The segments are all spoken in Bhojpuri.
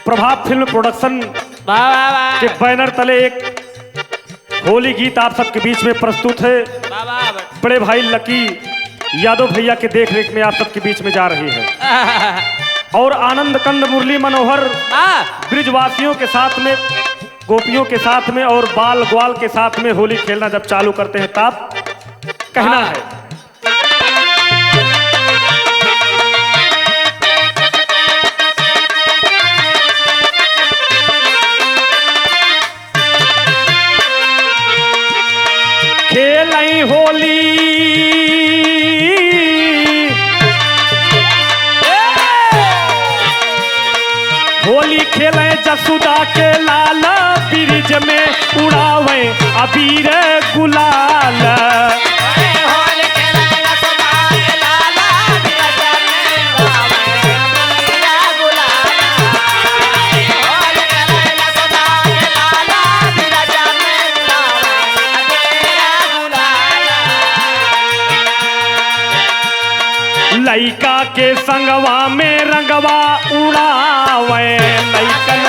प्रभात फिल्म प्रोडक्शन के बैनर तले एक होली गीत आप सबके बीच में प्रस्तुत है। बड़े भाई लकी यादव भैया के देखरेख में आप सबके बीच में जा रही है और आनंद कंद मुरली मनोहर ब्रिजवासियों के साथ में, गोपियों के साथ में और बाल ग्वाल के साथ में होली खेलना जब चालू करते हैं तब कहना है। खेलाई होली होली खेले जसुदा के लाल ब्रिज में उड़ावे अबीर गुलाल। लइका के संगवा में रंगवा उड़ावे लइकन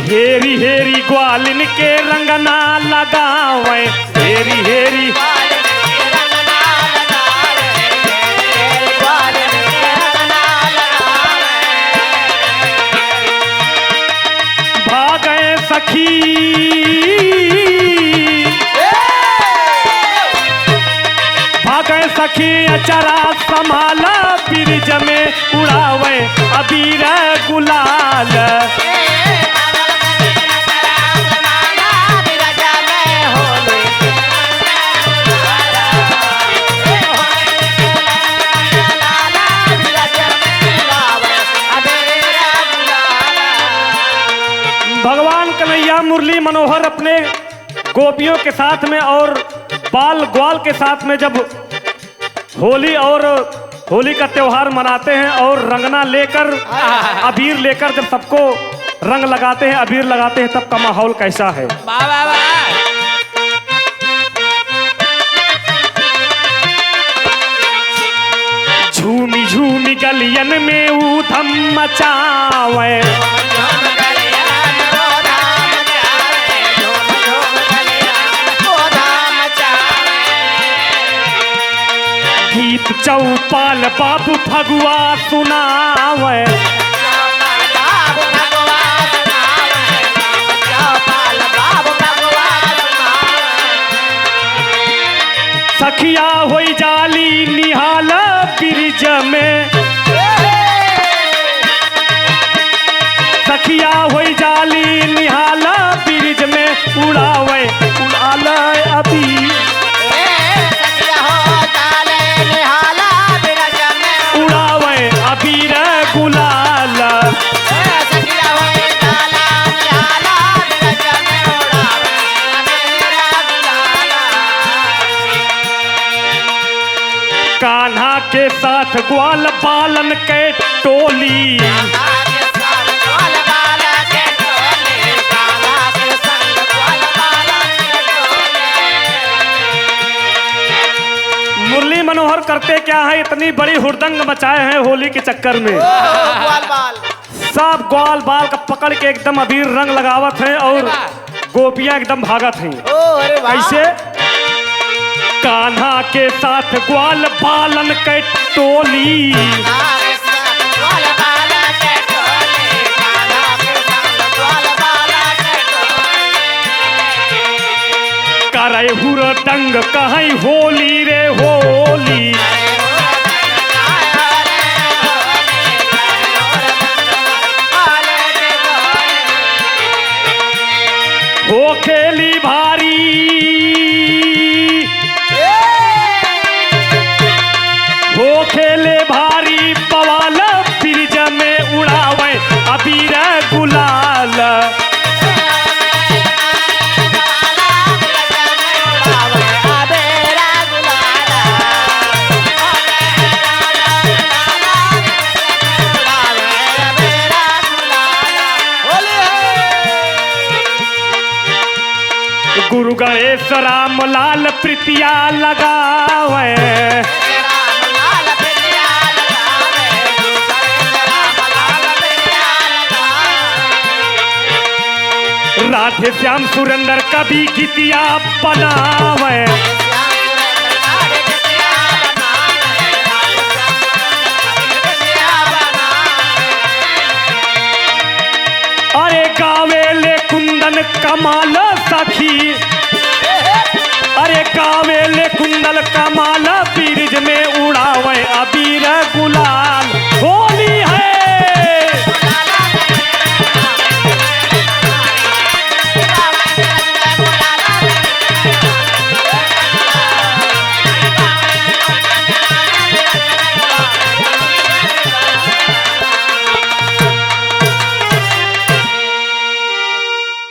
हेरी हेरी ग्वालिन के रंगना लगावे हेरी हेरी सखी भागे सखी अचरा संभाला ब्रिज में उड़ावे अबीर गुलाल। भगवान कन्हैया मुरली मनोहर अपने गोपियों के साथ में और बाल ग्वाल के साथ में जब होली और होली का त्योहार मनाते हैं और रंगना लेकर अबीर लेकर जब सबको रंग लगाते हैं, अबीर लगाते हैं, तब का माहौल कैसा है। झूमी झूमी गलियन में ऊधम मचावे गीत चौपाल बाबू फगुआ सुनावे सखिया होई जाली निहाल ब्रिज में सखिया होई जाली निहाल ब्रिज में उड़ावे उड़ाल अभी अबीर गुलाल। कान्हा के साथ ग्वाल बालन के टोली मुरली मनोहर करते क्या है, इतनी बड़ी हुड़दंग मचाए हैं होली के चक्कर में। सब ग्वाल बाल का पकड़ के एकदम अबीर रंग लगावत हैं और गोपियां एकदम भागत हैं। कैसे? कान्हा के साथ ग्वाल बालन के टोली करे हुड़दंग कहीं होली रे होली हो खेली भारी हो खेले भारी पवाल ब्रिज में उड़ावे अबीर गुलाल। गुरु गणेश राम लाल प्रीतिया लगावे। राधे श्याम सुरेंद्र कभी गीतिया बनावे। अरे गावे ले कुंदन कमाल सखी, अरे गावे ले